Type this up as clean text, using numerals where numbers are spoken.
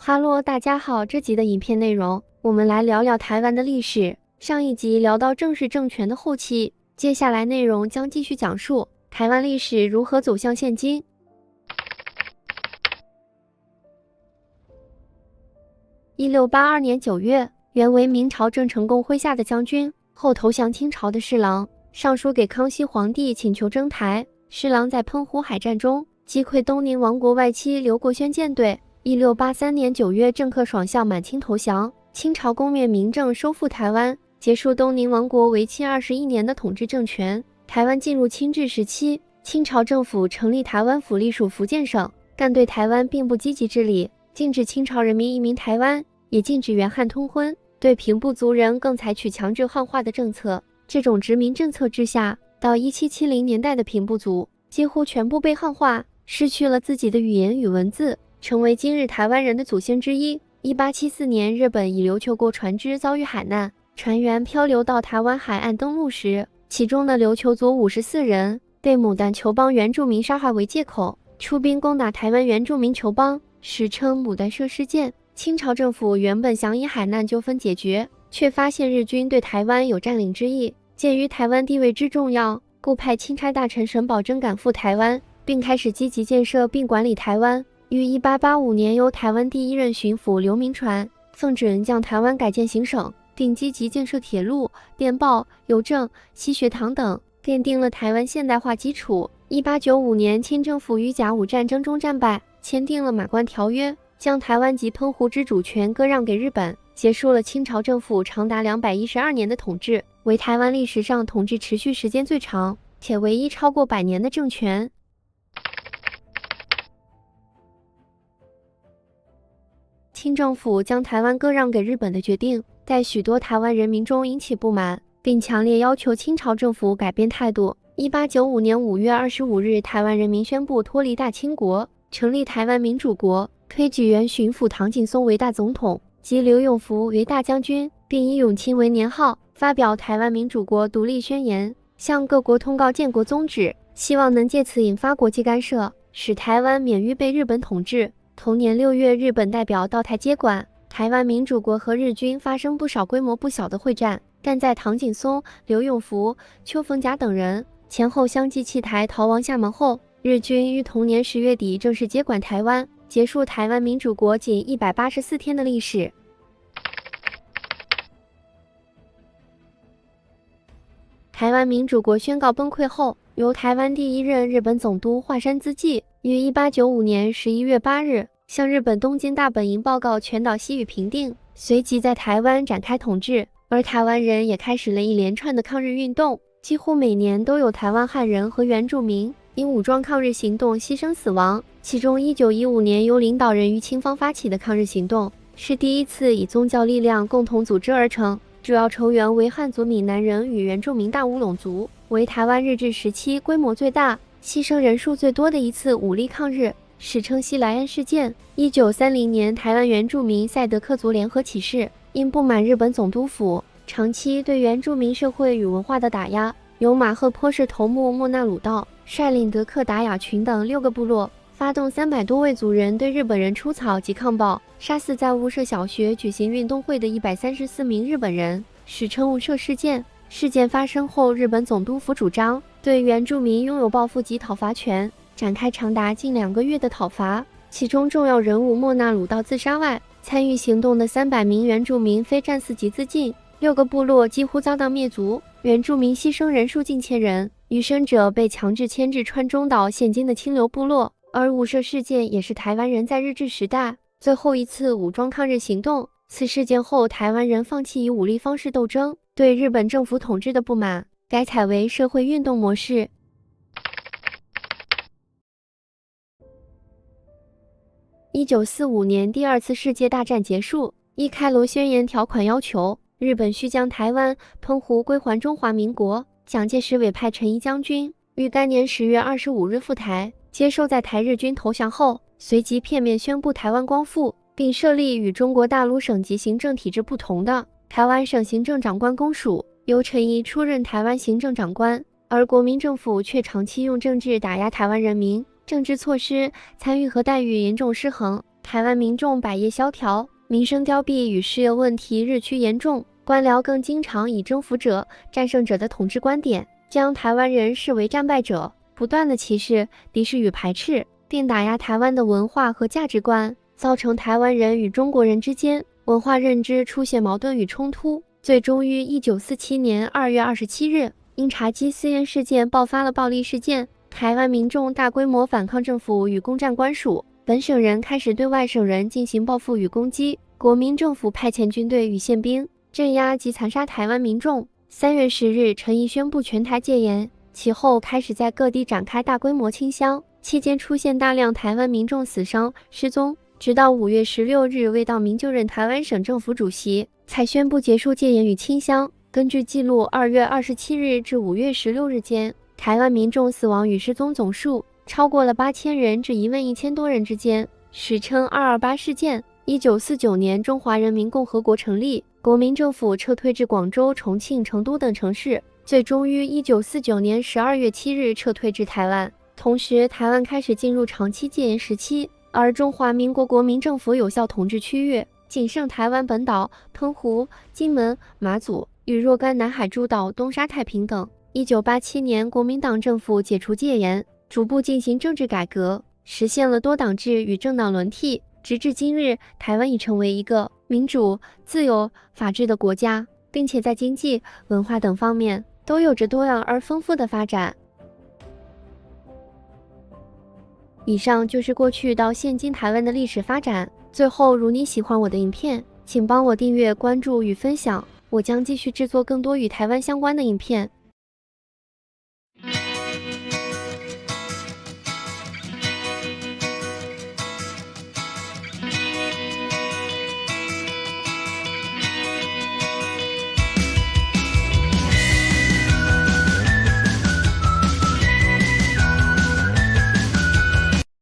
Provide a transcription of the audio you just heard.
哈喽，大家好，这集的影片内容，我们来聊聊台湾的历史。上一集聊到正式政权的后期，接下来内容将继续讲述台湾历史如何走向现今。1682年9月，原为明朝郑成功麾下的将军，后投降清朝的施琅，上书给康熙皇帝请求征台。施琅在澎湖海战中击溃东宁王国外戚刘国轩舰队。1683年9月，郑克爽向满清投降，清朝攻灭明郑，收复台湾，结束东宁王国为期21年的统治政权。台湾进入清治时期，清朝政府成立台湾府，隶属福建省，但对台湾并不积极治理，禁止清朝人民移民台湾，也禁止原汉通婚，对平埔族人更采取强制汉化的政策。这种殖民政策之下，到1770年代的平埔族几乎全部被汉化，失去了自己的语言与文字，成为今日台湾人的祖先之一。1874年，日本以琉球国船只遭遇海难，船员漂流到台湾海岸登陆时，其中的琉球族54人被牡丹酋邦原住民杀害为借口，出兵攻打台湾原住民酋邦，史称牡丹社事件。清朝政府原本想以海难纠纷解决，却发现日军对台湾有占领之意，鉴于台湾地位之重要，故派钦差大臣沈葆桢赶赴台湾，并开始积极建设并管理台湾。于1885年，由台湾第一任巡抚刘铭传奉准将台湾改建行省，并积极建设铁路、电报、邮政、西学堂等，奠定了台湾现代化基础。1895年，清政府于甲午战争中战败，签订了马关条约，将台湾及澎湖之主权割让给日本，结束了清朝政府长达212年的统治，为台湾历史上统治持续时间最长且唯一超过100年的政权。清政府将台湾割让给日本的决定，在许多台湾人民中引起不满，并强烈要求清朝政府改变态度。1895年5月25日，台湾人民宣布脱离大清国，成立台湾民主国，推举原巡抚唐景崧为大总统，及刘永福为大将军，并以永清为年号，发表台湾民主国独立宣言，向各国通告建国宗旨，希望能借此引发国际干涉，使台湾免于被日本统治。同年6月，日本代表到台接管，台湾民主国和日军发生不少规模不小的会战，但在唐景崧、刘永福、邱逢甲等人前后相继弃台逃亡厦门后，日军于同年10月底正式接管台湾，结束台湾民主国仅184天的历史。台湾民主国宣告崩溃后，由台湾第一任日本总督华山资纪于1895年11月8日向日本东京大本营报告全岛西语平定，随即在台湾展开统治，而台湾人也开始了一连串的抗日运动，几乎每年都有台湾汉人和原住民因武装抗日行动牺牲死亡。其中1915年由领导人于清芳发起的抗日行动，是第一次以宗教力量共同组织而成，主要成员为汉族闽南人与原住民大乌龙族，为台湾日治时期规模最大、牺牲人数最多的一次武力抗日，史称西来恩事件。1930年，台湾原住民赛德克族联合起事，因不满日本总督府长期对原住民社会与文化的打压，由马赫坡市头目莫纳鲁道率领德克达雅群等6个部落，发动300多位族人对日本人出草及抗暴，杀死在雾社小学举行运动会的134名日本人，史称雾社事件。事件发生后，日本总督府主张对原住民拥有报复及讨伐权，展开长达近2个月的讨伐。其中重要人物莫纳鲁道自杀外，参与行动的300名原住民非战死即自尽，6个部落几乎遭到灭族，原住民牺牲人数近千人，余生者被强制迁至川中岛现今的清流部落。而雾社事件也是台湾人在日治时代最后一次武装抗日行动。此事件后，台湾人放弃以武力方式斗争，对日本政府统治的不满改采为社会运动模式。1945年，第2次世界大战结束，依开罗宣言条款要求，日本需将台湾、澎湖归还中华民国。蒋介石委派陈仪将军于该年10月25日赴台，接受在台日军投降后，随即片面宣布台湾光复，并设立与中国大陆省级行政体制不同的台湾省行政长官公署，由陈仪出任台湾行政长官。而国民政府却长期用政治打压台湾人民，政治措施、参与和待遇严重失衡，台湾民众百业萧条，民生凋敝与失业问题日趋严重，官僚更经常以征服者、战胜者的统治观点，将台湾人视为战败者，不断的歧视、敌视与排斥，并打压台湾的文化和价值观，造成台湾人与中国人之间文化认知出现矛盾与冲突，最终于1947年2月27日，因察基私烟事件爆发了暴力事件，台湾民众大规模反抗政府与公战官署，本省人开始对外省人进行报复与攻击，国民政府派遣军队与宪兵镇压及残杀台湾民众。3月10日，陈仪宣布全台戒严，其后开始在各地展开大规模清乡，期间出现大量台湾民众死伤、失踪，直到5月16日，魏道明就任台湾省政府主席，才宣布结束戒严与清乡。根据记录，2月27日至5月16日间，台湾民众死亡与失踪总数超过了8000人至11000多人之间，史称228事件。1949年，中华人民共和国成立，国民政府撤退至广州、重庆、成都等城市，最终于1949年12月7日撤退至台湾。同时，台湾开始进入长期戒严时期，而中华民国国民政府有效统治区域仅剩台湾本岛、澎湖、金门、马祖与若干南海诸岛、东沙太平等。1987年，国民党政府解除戒严，逐步进行政治改革，实现了多党制与政党轮替。直至今日，台湾已成为一个民主、自由、法治的国家，并且在经济、文化等方面都有着多样而丰富的发展。以上就是过去到现今台湾的历史发展。最后，如你喜欢我的影片，请帮我订阅、关注与分享，我将继续制作更多与台湾相关的影片。